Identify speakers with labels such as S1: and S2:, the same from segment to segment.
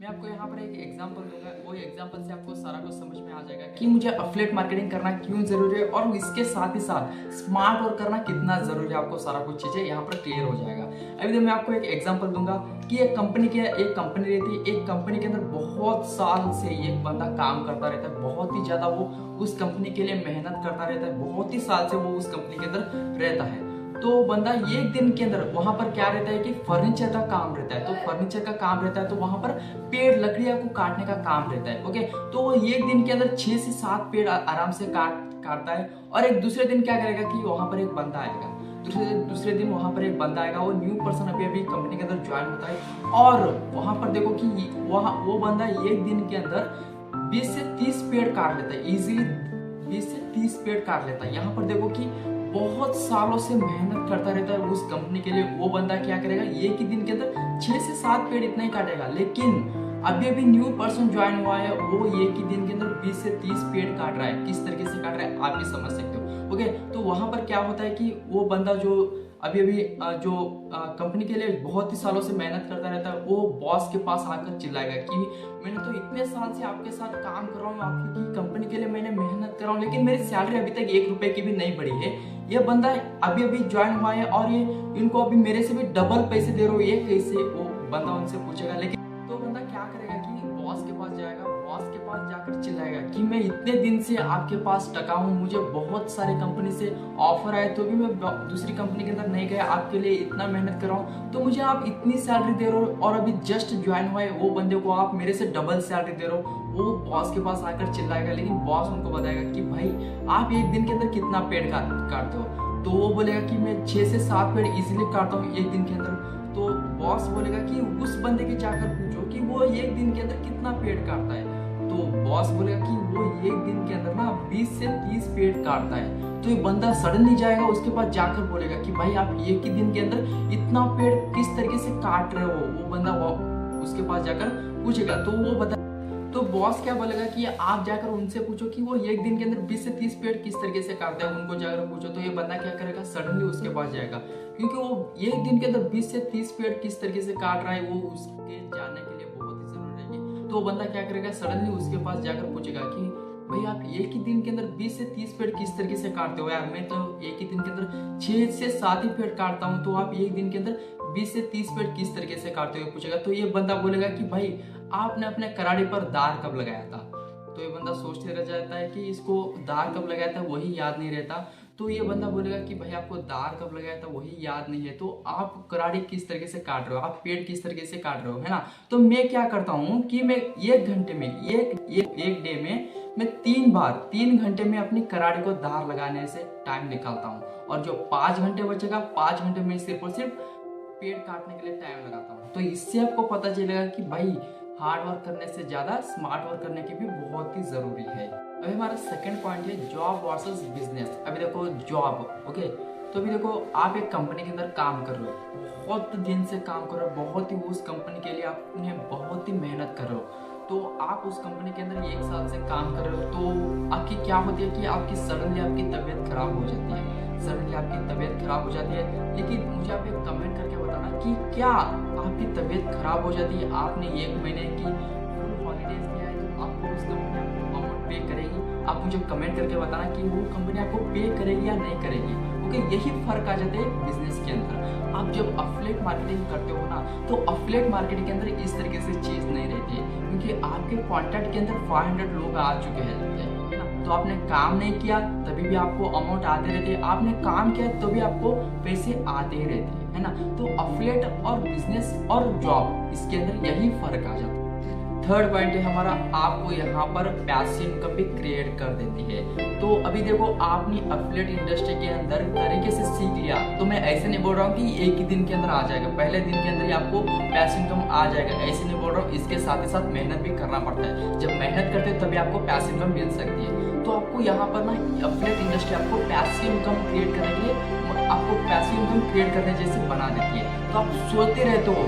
S1: मैं आपको यहाँ पर एक एग्जांपल दूंगा, वो एग्जांपल से आपको सारा कुछ समझ में आ जाएगा कि मुझे अफिलिएट मार्केटिंग करना क्यों जरूरी है और इसके साथ ही साथ स्मार्ट वर्क करना कितना जरूरी है। आपको सारा कुछ चीजें यहाँ पर क्लियर हो जाएगा। अभी तो मैं आपको एक एग्जांपल दूंगा कि एक कंपनी रहती है। एक कंपनी के अंदर बहुत साल से एक बंदा काम करता रहता है, बहुत ही ज्यादा वो उस कंपनी के लिए मेहनत करता रहता है, बहुत ही साल से वो उस कंपनी के अंदर रहता है। तो बंदा एक दिन के अंदर वहां पर क्या रहता है कि फर्नीचर का काम रहता है। तो फर्नीचर का काम रहता है तो वहां पर पेड़ लकड़ियां को काटने का काम रहता है। ओके, तो वो एक दिन के अंदर 6 से 7 पेड़ आराम से काटता है। और एक दूसरे दिन क्या करेगा कि वहां पर एक बंदा आएगा, दूसरे दिन वहां पर एक बंदा आएगा, वो न्यू पर्सन अभी अभी कंपनी के अंदर ज्वाइन होता है। और वहां पर देखो कि वहां वो बंदा एक दिन के अंदर 20 से 30 पेड़ काट लेता है, इजीली 20 से 30 पेड़ काट लेता है। यहाँ पर देखो कि बहुत सालों से मेहनत करता रहता है उस कंपनी के लिए। वो बंदा क्या करेगा, एक ही दिन के अंदर 6 से 7 पेड़ इतना ही काटेगा। लेकिन अभी अभी न्यू पर्सन ज्वाइन हुआ है, वो एक ही दिन के अंदर 20 से 30 पेड़ काट रहा है। किस तरीके से काट रहा है आप भी समझ सकते हो। ओके, तो वहां पर क्या होता है कि वो बंदा जो अभी अभी जो कंपनी के लिए बहुत ही सालों से मेहनत करता रहता है, वो बॉस के पास आकर चिल्लाएगा कि मैंने तो इतने साल से आपके साथ काम कर रहा हूँ, आपकी कंपनी के लिए मैंने मेहनत कर रहा हूँ, लेकिन मेरी सैलरी अभी तक 1 रुपए की भी नहीं बढ़ी है। ये बंदा अभी अभी ज्वाइन हुआ है और ये इनको अभी मेरे से भी डबल पैसे दे रहे हो, ये कैसे? वो बंदा उनसे पूछेगा। लेकिन तो बंदा क्या करेगा कि बॉस के पास जाएगा, बॉस के पास जाकर चिल्लाएगा कि मैं इतने दिन से आपके पास टका हूँ, मुझे बहुत सारे कंपनी से ऑफर आए तो भी मैं दूसरी कंपनी के अंदर नहीं गया, आपके लिए इतना मेहनत कर रहा हूँ, तो मुझे आप इतनी सैलरी दे रहे हो और अभी जस्ट ज्वाइन हुआ है वो बंदे को आप मेरे से डबल सैलरी दे रहे हो। वो बॉस के पास आकर चिल्लाएगा। लेकिन बॉस उनको बताएगा कि भाई आप एक दिन के अंदर कितना पेड़ काटते हो? तो वो बोलेगा कि मैं 6 से 7 पेड़ इजीली काटता हूँ एक दिन के अंदर। तो बॉस बोलेगा कि उस बंदे के जाकर पूछो कि वो एक दिन के अंदर कितना पेड़ काटता है। तो बॉस बोलेगा कि वो एक दिन के अंदर ना 20 से 30 पेड़ काटता है। तो ये बंदा सडनली जाएगा, उसके पास जाकर बोलेगा कि भाई आप एक ही दिन के अंदर इतना पेड़ किस तरीके से काट रहे हो? वो बंदा उसके पास जाकर पूछेगा। तो वो बता तो बॉस क्या बोलेगा कि आप जाकर उनसे पूछो कि वो एक दिन के अंदर 20 से 30 पेड़ किस तरीके से काटते हैं, उनको जाकर पूछो। तो ये बंदा क्या करेगा, सडनली उसके पास जाएगा, क्योंकि वो एक दिन के अंदर 20 से 30 पेड़ किस तरीके से काट रहा है वो उसके जानने के लिए बहुत ही जरूरी है। तो बंदा क्या करेगा, सडनली उसके पास जाकर पूछेगा कि भाई आप एक ही दिन के अंदर 20 से 30 पेड़ किस तरीके से काटते हो? यार मैं तो एक ही दिन के अंदर 6 से 7 ही पेड़ काटता हूँ, तो आप एक दिन के अंदर 20 से 30 पेड़ किस तरीके से काटते हो पूछेगा। तो ये बंदा बोलेगा कि भाई आपने अपने कराड़ी पर दार कब लगाया था? तो ये बंदा सोचते रह जाता है कि इसको दार कब लगाया था वही याद नहीं रहता। तो ये बंदा बोलेगा कि भाई आपको दार कब लगाया था वही याद नहीं है, तो आप कराड़ी किस तरीके से काट रहे हो, आप पेड़ किस तरीके से काट रहे हो, है ना? तो मैं क्या करता हूँ कि मैं 1 घंटे में एक डे में मैं 3 घंटे में अपनी कराड़ी को दार लगाने से टाइम निकालता हूँ। और जो 5 घंटे बचेगा, 5 घंटे में सिर्फ और सिर्फ पेड़ काटने के लिए टाइम लगाता हूँ। तो इससे आपको पता चलेगा कि भाई हार्ड वर्क करने से ज्यादा स्मार्ट वर्क करने की भी बहुत ही जरूरी है। अभी हमारा सेकंड पॉइंट है जॉब वर्सेस बिजनेस। अभी देखो जॉब, ओके, तो अभी देखो आप एक कंपनी के अंदर काम कर रहे हो, बहुत दिन से काम कर रहे हो, बहुत ही उस कंपनी के लिए आपने बहुत ही मेहनत कर रहे हो। तो आप उस कंपनी के अंदर 1 साल से काम कर रहे हो, तो आपकी क्या होती है कि आपकी सडनली आपकी तबीयत खराब हो जाती है, सडनली आपकी तबीयत खराब हो जाती है। लेकिन मुझे आप एक कमेंट करके बताना कि क्या आपकी तबीयत खराब हो जाती है, आपने 1 महीने की फुल हॉलीडेज लिया है, तो आपको उस कंपनी आपको अमाउंट पे करेगी? आप मुझे कमेंट करके बताना कि वो कंपनी आपको पे करेगी या नहीं करेगी। ओके, यही फर्क आ जाता है बिजनेस के अंदर। आप जब अफिलिएट मार्केटिंग करते हो ना, तो अफिलिएट मार्केटिंग के अंदर इस तरीके से चीज नहीं रहती है, क्योंकि आपके कॉन्टैक्ट के अंदर 500 लोग आ चुके हैं, है ना? तो आपने काम नहीं किया तभी भी आपको अमाउंट आते रहते हैं, आपने काम किया तो भी आपको पैसे आते ही रहते हैं, है ना? तो अफिलिएट और बिजनेस और जॉब, इसके अंदर यही फर्क आ जाता है। थर्ड पॉइंट है हमारा, आपको यहाँ पर पैसिव इनकम भी क्रिएट कर देती है। तो अभी देखो आपने अफिलिएट इंडस्ट्री के अंदर तरीके से सीख लिया, तो मैं ऐसे नहीं बोल रहा हूँ कि एक ही दिन के अंदर आ जाएगा, पहले दिन के अंदर ही आपको पैसिव इनकम आ जाएगा, ऐसे नहीं बोल रहा हूँ। इसके साथ ही साथ मेहनत भी करना पड़ता है। जब मेहनत करते हो तभी आपको पैसिव इनकम मिल सकती है। तो आपको यहाँ पर ना अफिलिएट इंडस्ट्री आपको पैसिव इनकम क्रिएट करने के लिए आपको पैसिव इनकम क्रिएट करने जैसे बना देती है। तो आप सोते रहते हो,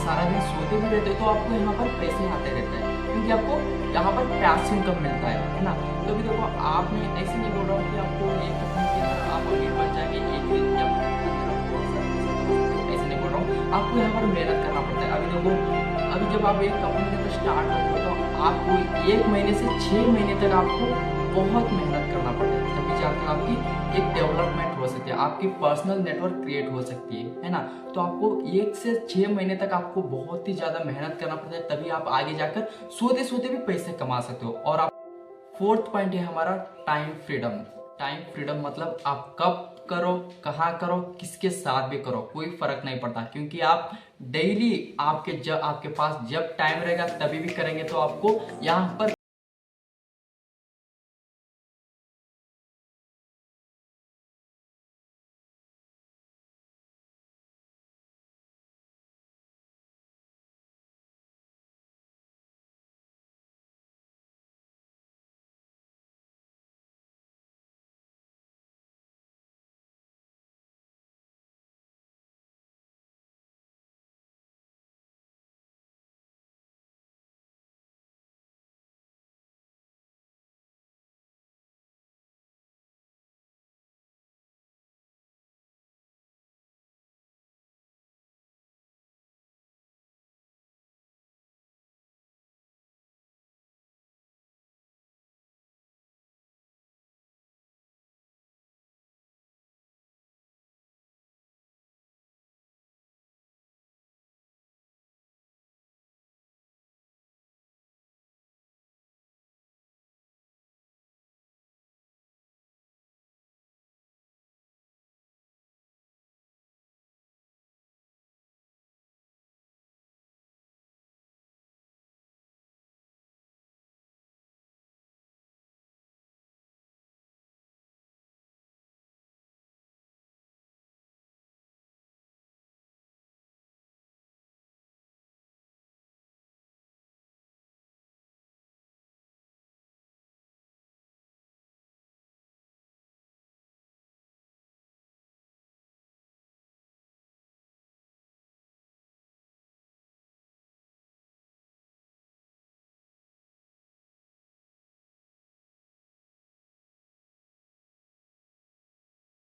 S1: सारा दिन सोते भी रहते हो, तो आपको यहाँ पर पैसे आते रहते हैं, क्योंकि आपको यहाँ पर पैसिव इनकम मिलता है ना? तो अभी देखो आपने ऐसे नहीं बोल रहा हूँ कि आपको एक दिन के अंदर आप अमीर बन जाएंगे एक दिन, ऐसे नहीं बोल रहा हूँ। आपको यहाँ पर मेहनत करना पड़ता है। अभी देखो, अभी जब आप एक कंपनी के अंदर स्टार्ट करते हो तो आपको 1 महीने से 6 महीने तक आपको बहुत मेहनत करना पड़ता है, तभी जाकर आपकी एक डेवलपमेंट हो सकती है, आपकी पर्सनल नेटवर्क क्रिएट हो सकती है ना। तो आपको 1 से 6 महीने तक आपको बहुत ही ज़्यादा मेहनत करना पड़ता है, तभी आप आगे जाकर सोते सोते भी पैसे कमा सकते हो। और आप 4th पॉइंट है हमारा टाइम फ्रीडम। टाइम फ्रीडम मतलब आप कब करो, कहाँ करो, किसके साथ भी करो, कोई फर्क नहीं पड़ता, क्योंकि आप डेली आपके पास जब टाइम रहेगा तभी भी करेंगे तो आपको यहाँ पर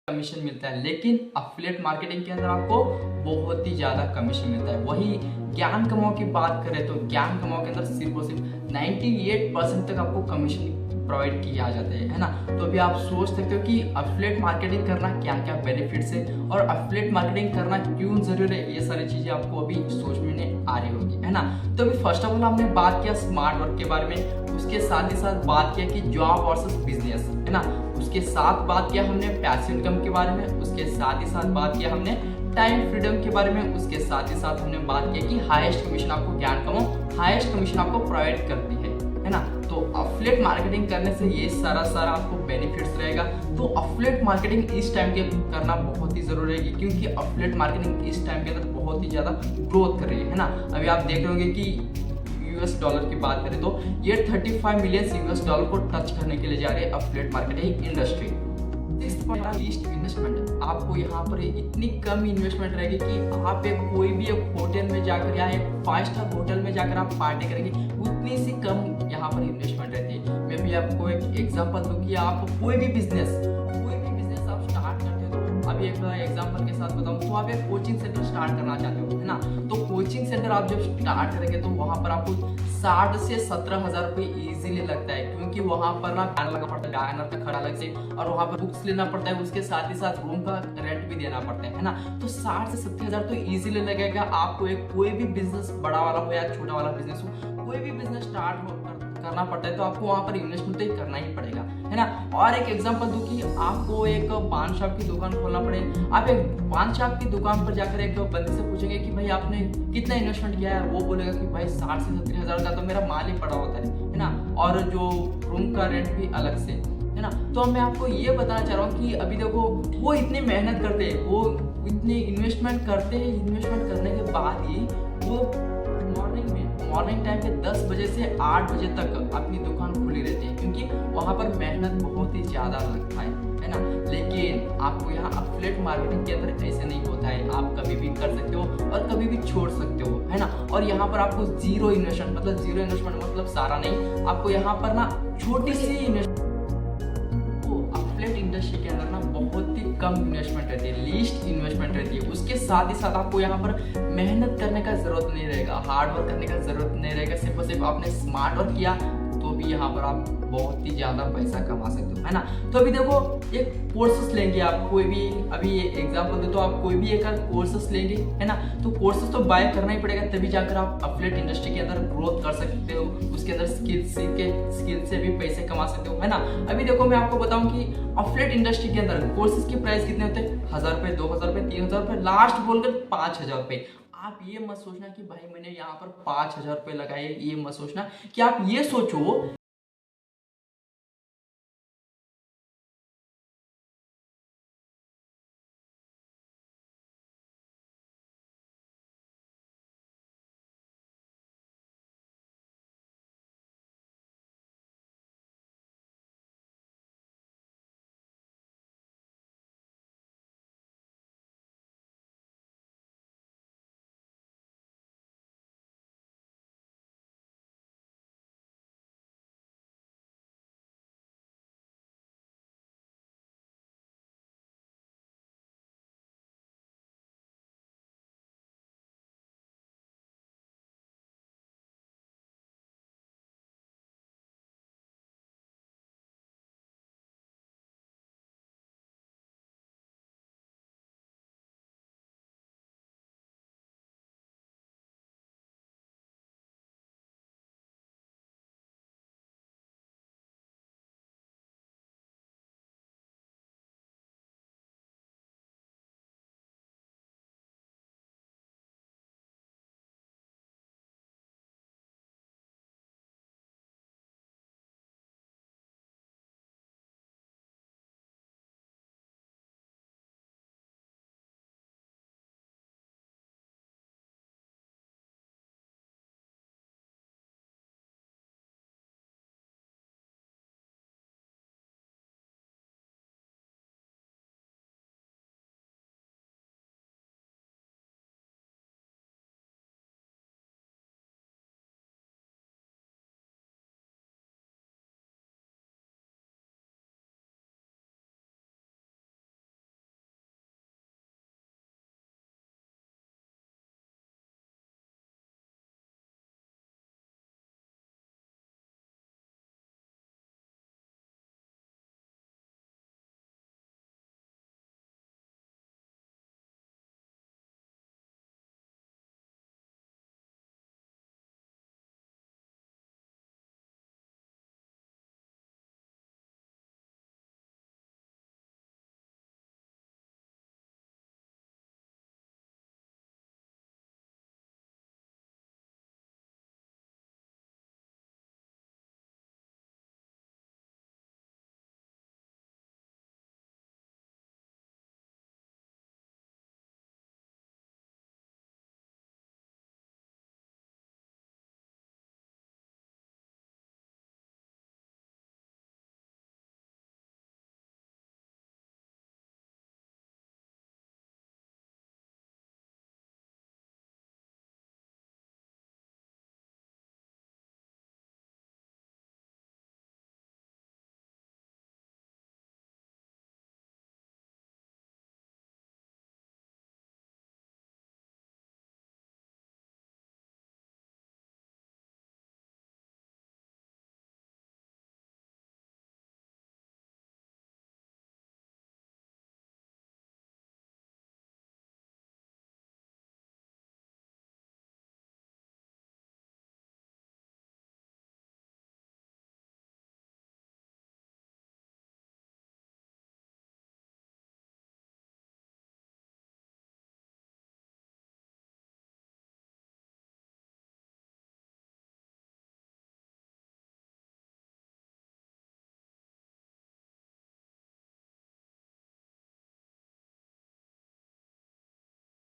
S1: कमीशन मिलता है, लेकिन अफिलिएट मार्केटिंग के अंदर आपको बहुत ही ज़्यादा कमीशन मिलता है। वही ज्ञान कमाओ की बात करें तो ज्ञान कमाओ के अंदर सिर्फ और सिर्फ 98% तक आपको कमीशन प्रोवाइड किया जाता है ना। तो अभी आप सोच सकते हो कि अफिलिएट मार्केटिंग करना क्या क्या बेनिफिट्स है और अफिलिएट मार्केटिंग करना क्यों जरूरी है, ये सारी चीजें आपको अभी सोच में आ रही होगी, है ना। तो अभी फर्स्ट ऑफ ऑल हमने बात किया स्मार्ट वर्क के बारे में, उसके साथ ही साथ बात किया कि जॉब वर्सेस बिजनेस, है ना। उसके साथ बात किया हमने पैसिव इनकम के बारे में, उसके साथ ही साथ बात किया हमने टाइम फ्रीडम के बारे में, उसके साथ ही साथ हमने बात किया कि हाईएस्ट कमीशन आपको ज्ञान कमाओ हाईएस्ट कमीशन आपको प्रोवाइड करती है ना। तो अफिलिएट मार्केटिंग करने से ये सारा आपको बेनिफिट्स रहेगा। तो अफिलिएट मार्केटिंग इस टाइम के करना बहुत ही जरूरी है, क्योंकि अफिलिएट मार्केटिंग इस टाइम के अंदर बहुत ही ज्यादा ग्रोथ कर रही है ना। अभी आप देख रहे होंगे कि यूएस डॉलर की बात करें तो ये 35 मिलियन यूएस डॉलर को टच करने के लिए जा रही है affiliate marketing industry. Least investment, आपको यहाँ पर इतनी कम इन्वेस्टमेंट रहेगी कि आप कोई भी एक होटल में जाकर या एक 5 स्टार होटल में जाकर आप पार्टी करेंगे, उतनी सी कम यहाँ पर इन्वेस्टमेंट रहती है। मैं भी आपको एक एग्जांपल दूं कि आप कोई भी बिजनेस आप स्टार्ट करते हो, तो अभी एक एग्जांपल के साथ बताऊं तो आप एक कोचिंग सेंटर स्टार्ट करना चाहते हो, है ना। तो कोचिंग सेंटर आप जब स्टार्ट करेंगे तो वहां पर आपको 60 से 17 हजार रुपये इजीली लगता है, क्योंकि वहां पर ना गाना लगा पड़ता है, गाना का खड़ा अलग से, और वहां पर बुक्स लेना पड़ता है, उसके साथ ही साथ रूम का रेंट भी देना पड़ता है ना। तो 60 से 70 हजार तो इजीली लगेगा आपको। एक कोई भी बिजनेस बड़ा वाला हो या छोटा वाला बिजनेस हो, कोई भी बिजनेस स्टार्ट करना पड़ता है तो आपको वहां पर इन्वेस्टमेंट तो ही करना ही पड़ेगा, है ना। और एक एग्जांपल दूं कि आपको एक पान शॉप की दुकान खोलना पड़े, आप एक पान शॉप की दुकान पर जाकर एक बंदे से पूछेंगे कि भाई आपने कितना इन्वेस्टमेंट किया है, वो बोलेगा कि भाई 60 से 70 हजार का तो मेरा माल ही पड़ा होता है ना, और जो रूम का रेंट भी अलग से, है ना। तो मैं आपको ये बताना चाह रहा हूँ कि अभी देखो वो इतनी मेहनत करते हैं, वो इतने इन्वेस्टमेंट करते हैं, इन्वेस्टमेंट करने के बाद ही वो मॉर्निंग टाइम पे 10 बजे से 8 बजे तक अपनी दुकान खुली रहती है, क्योंकि वहाँ पर मेहनत बहुत ही ज़्यादा लगता है ना। लेकिन आपको यहाँ अफिलिएट मार्केटिंग के अंदर ऐसे नहीं होता है, आप कभी भी कर सकते हो और कभी भी छोड़ सकते हो, है ना। और यहाँ पर आपको जीरो इन्वेस्टमेंट मतलब सारा नहीं, आपको यहाँ पर ना छोटी सी इन्वेस्टमेंट अफिलिएट इंडस्ट्री के अंदर ना बहुत ही कम इन्वेस्टमेंट रहती है, लीस्ट इन्वेस्टमेंट रहती है। उसके साथ ही साथ आपको यहाँ पर मेहनत करने का जरूरत नहीं रहेगा, हार्ड वर्क करने का जरूरत नहीं रहेगा। सिर्फ और सिर्फ आपने स्मार्ट वर्क किया तो भी यहाँ पर आप बहुत ही ज्यादा पैसा कमा सकते हो, है ना। तो अभी देखो, एक कोर्सेस लेंगे आप, कोई भी, अभी एग्जांपल दे तो आप कोई भी एक कोर्सेस लेंगे, है ना, तो कोर्सेस तो बाय करना ही पड़ेगा, तभी जाकर आप एफिलिएट इंडस्ट्री के अंदर ग्रोथ कर सकते हो। उसके अंदर स्किल से भी पैसे कमा सकते हो, है ना। अभी देखो, मैं आपको बताऊं कि एफिलिएट इंडस्ट्री के अंदर कोर्सेज के प्राइस कितने होते हैं, 1000 रुपए, 2000 रुपए, 3000 रुपए, लास्ट बोलकर 5000 रुपए। आप ये मत सोचना कि भाई मैंने यहाँ पर 5000 रुपए लगाए, ये मत सोचना कि आप ये सोचो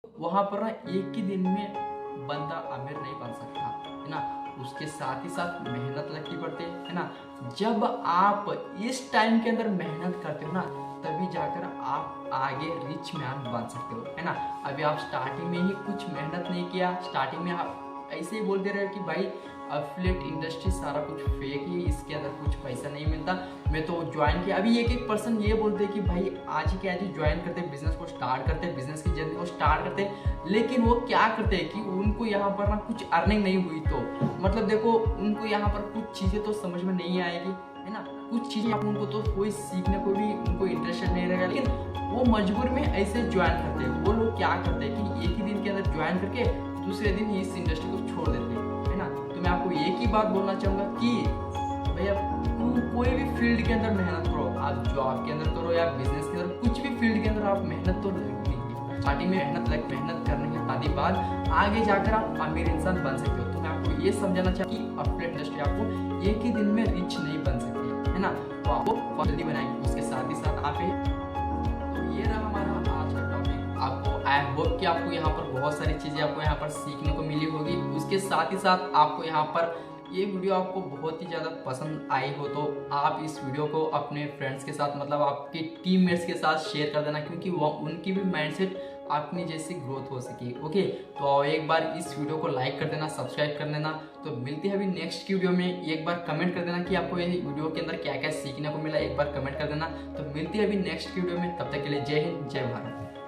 S1: वहां पर ना एक ही दिन में बंदा अमीर नहीं बन सकता, है ना। उसके साथ ही साथ मेहनत लगती पड़ती है ना। जब आप इस टाइम के अंदर मेहनत करते हो ना, तभी जाकर आप आगे रिच मैन बन सकते हो, है ना। अभी आप स्टार्टिंग में ही कुछ मेहनत नहीं किया, स्टार्टिंग में आप ऐसे ही बोलते रहे कि भाई एफिलिएट इंडस्ट्री सारा कुछ फेक है, इसके अंदर कुछ पैसा नहीं मिलता, मैं तो ज्वाइन किया। अभी एक पर्सन ये बोलते हैं कि भाई आज ही के आज ही ज्वाइन करते हैं, बिजनेस को स्टार्ट करते हैं, बिजनेस की जर्नी को स्टार्ट करते हैं, लेकिन वो क्या करते हैं कि उनको यहाँ पर ना कुछ अर्निंग नहीं हुई, तो मतलब देखो उनको यहाँ पर कुछ चीज़ें तो समझ में नहीं आएगी, है ना, कुछ चीज़ें उनको तो कोई सीखने को भी उनको इंटरेस्टेड नहीं रहेगा, लेकिन वो मजबूर में ऐसे ज्वाइन करते हैं। वो लोग क्या करते हैं कि एक ही दिन के अंदर ज्वाइन करके दूसरे दिन ही इस इंडस्ट्री को छोड़ देते हैं, है ना। तो मैं आपको एक ही बात बोलना चाहूँगा कि भैया कोई भी फील्ड के अंदर मेहनत करो, आप जॉब के अंदर करो या बिजनेस के अंदर, कुछ भी फील्ड के अंदर आप मेहनत तो लगेगी। स्टार्टिंग में मेहनत करने के बाद आगे जाकर आप अमीर इंसान बन सकते हो। तो मैं आपको ये समझाना चाहूँ कि एफिलिएट इंडस्ट्री आपको एक ही दिन में रिच नहीं बन सकती, है ना, तो आपको जल्दी बनाएंगे। उसके साथ ही साथ आप तो ये रहा हमारा आज का टॉपिक। आपको आई होप कि आपको यहाँ पर बहुत सारी चीज़ें आपको यहाँ पर सीखने को मिली होगी। उसके साथ ही साथ आपको यहाँ पर ये वीडियो आपको बहुत ही ज़्यादा पसंद आई हो तो आप इस वीडियो को अपने फ्रेंड्स के साथ, मतलब आपके टीममेट्स के साथ शेयर कर देना, क्योंकि वो उनकी भी माइंडसेट अपनी जैसी ग्रोथ हो सके। ओके, तो एक बार इस वीडियो को लाइक कर देना, सब्सक्राइब कर देना। तो मिलते हैं अभी नेक्स्ट वीडियो में। एक बार कमेंट कर देना कि आपको ये वीडियो के अंदर क्या क्या सीखने को मिला, एक बार कमेंट कर देना। तो मिलते हैं अभी नेक्स्ट वीडियो में, तब तक के लिए जय हिंद, जय भारत।